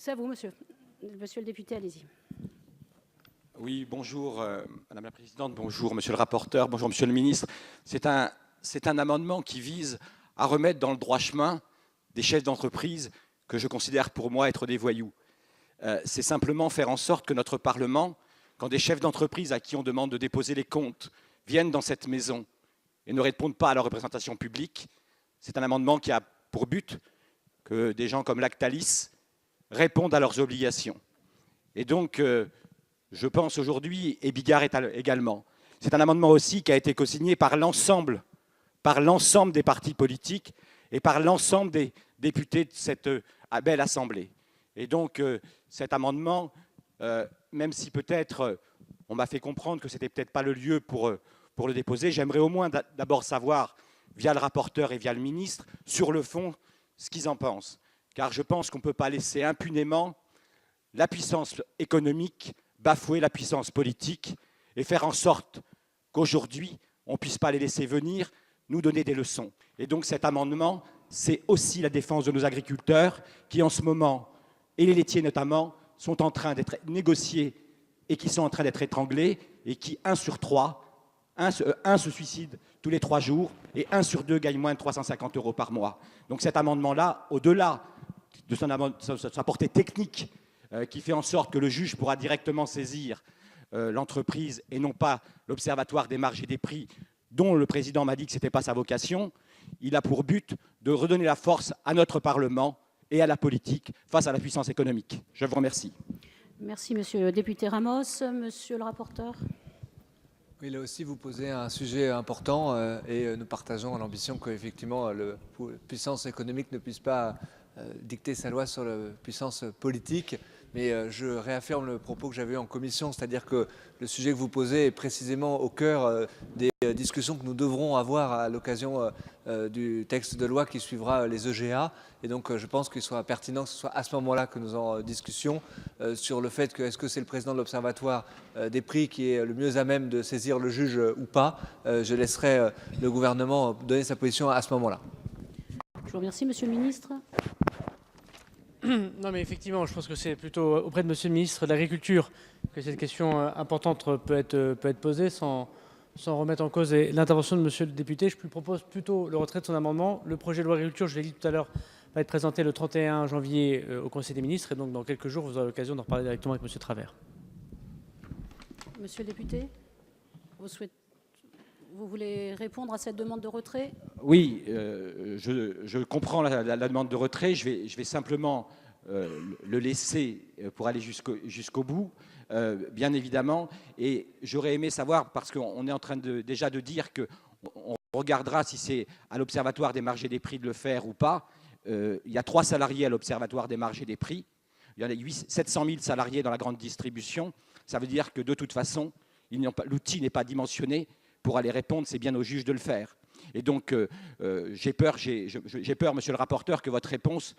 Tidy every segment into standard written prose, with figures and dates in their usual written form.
C'est à vous, monsieur. Monsieur le député, allez-y. Oui, bonjour Madame la Présidente, bonjour Monsieur le rapporteur, bonjour Monsieur le Ministre. C'est un amendement qui vise à remettre dans le droit chemin des chefs d'entreprise que je considère pour moi être des voyous. C'est simplement faire en sorte que notre Parlement, quand des chefs d'entreprise à qui on demande de déposer les comptes viennent dans cette maison et ne répondent pas à leur représentation publique, c'est un amendement qui a pour but que des gens comme Lactalis répondent à leurs obligations. Et donc, je pense aujourd'hui, et Bigard également, c'est un amendement aussi qui a été co-signé par l'ensemble des partis politiques et par l'ensemble des députés de cette belle Assemblée. Et donc, cet amendement, même si peut-être on m'a fait comprendre que ce n'était peut-être pas le lieu pour le déposer, j'aimerais au moins d'abord savoir, via le rapporteur et via le ministre, sur le fond, ce qu'ils en pensent. Car je pense qu'on ne peut pas laisser impunément la puissance économique bafouer la puissance politique et faire en sorte qu'aujourd'hui, on ne puisse pas les laisser venir nous donner des leçons. Et donc cet amendement, c'est aussi la défense de nos agriculteurs qui, en ce moment, et les laitiers notamment, sont en train d'être négociés et qui sont en train d'être étranglés et qui, 1 sur 3, un se suicide tous les 3 jours et 1 sur 2 gagne moins de 350 € par mois. Donc cet amendement-là, au-delà de sa portée technique, qui fait en sorte que le juge pourra directement saisir l'entreprise et non pas l'Observatoire des marges et des prix, dont le président m'a dit que ce n'était pas sa vocation, il a pour but de redonner la force à notre Parlement et à la politique face à la puissance économique. Je vous remercie. Merci, monsieur le député Ramos. Monsieur le rapporteur. Oui, là aussi, vous posez un sujet important et nous partageons l'ambition qu'effectivement, la puissance économique ne puisse pas dicter sa loi sur la puissance politique. Mais je réaffirme le propos que j'avais eu en commission, c'est-à-dire que le sujet que vous posez est précisément au cœur des discussions que nous devrons avoir à l'occasion du texte de loi qui suivra les EGA. Et donc je pense qu'il soit pertinent que ce soit à ce moment-là que nous en discussions sur le fait que est-ce que c'est le président de l'Observatoire des prix qui est le mieux à même de saisir le juge ou pas. Je laisserai le gouvernement donner sa position à ce moment-là. Je vous remercie, monsieur le ministre. Non, mais effectivement, je pense que c'est plutôt auprès de monsieur le ministre de l'Agriculture que cette question importante peut être posée sans remettre en cause l'intervention de monsieur le député. Je lui propose plutôt le retrait de son amendement. Le projet de loi agriculture, je l'ai dit tout à l'heure, va être présenté le 31 janvier au Conseil des ministres. Et donc, dans quelques jours, vous aurez l'occasion d'en reparler directement avec monsieur Travert. Monsieur le député, vous voulez répondre à cette demande de retrait? Oui, je comprends la demande de retrait. Je vais simplement le laisser pour aller jusqu'au bout, bien évidemment. Et j'aurais aimé savoir, parce qu'on est en train déjà de dire qu'on regardera si c'est à l'Observatoire des marges et des prix de le faire ou pas. Il y a 3 salariés à l'Observatoire des marges et des prix. Il y en a 700 000 salariés dans la grande distribution. Ça veut dire que de toute façon, l'outil n'est pas dimensionné pour aller répondre, c'est bien aux juges de le faire. Et donc, j'ai peur, monsieur le rapporteur, que votre réponse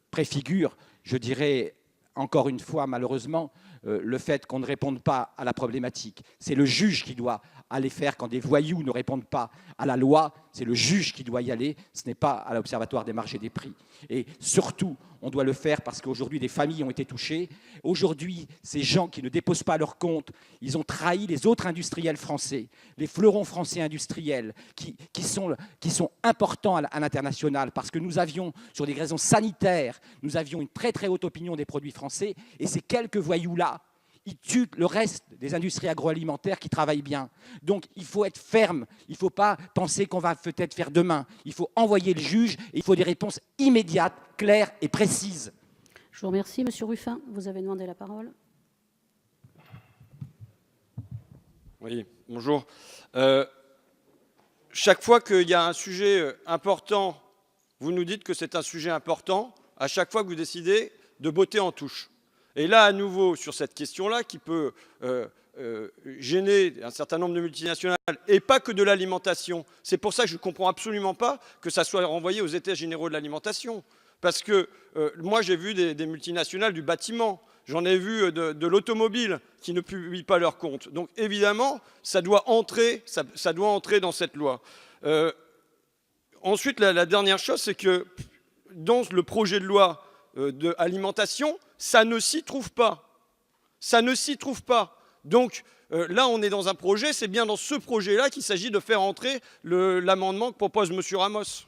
préfigure, je dirais, encore une fois, malheureusement, le fait qu'on ne réponde pas à la problématique. C'est le juge qui doit aller faire quand des voyous ne répondent pas à la loi. C'est le juge qui doit y aller. Ce n'est pas à l'Observatoire des marges et des prix. Et surtout, on doit le faire parce qu'aujourd'hui, des familles ont été touchées. Aujourd'hui, ces gens qui ne déposent pas leurs comptes, ils ont trahi les autres industriels français, les fleurons français industriels qui sont importants à l'international parce que nous avions, sur des raisons sanitaires, nous avions une très très haute opinion des produits français et ces quelques voyous-là, ils tuent le reste des industries agroalimentaires qui travaillent bien. Donc il faut être ferme, il ne faut pas penser qu'on va peut-être faire demain. Il faut envoyer le juge et il faut des réponses immédiates, claires et précises. Je vous remercie. Monsieur Ruffin, vous avez demandé la parole. Oui, bonjour. Chaque fois qu'il y a un sujet important, vous nous dites que c'est un sujet important, à chaque fois que vous décidez de botter en touche. Et là, à nouveau, sur cette question-là, qui peut gêner un certain nombre de multinationales, et pas que de l'alimentation. C'est pour ça que je ne comprends absolument pas que ça soit renvoyé aux États généraux de l'alimentation. Parce que moi, j'ai vu des multinationales du bâtiment, j'en ai vu de l'automobile qui ne publient pas leurs comptes. Donc évidemment, ça doit entrer dans cette loi. Ensuite, la dernière chose, c'est que dans le projet de loi d'alimentation, ça ne s'y trouve pas. Ça ne s'y trouve pas. Donc là, on est dans un projet, c'est bien dans ce projet-là qu'il s'agit de faire entrer l'amendement que propose M. Ramos.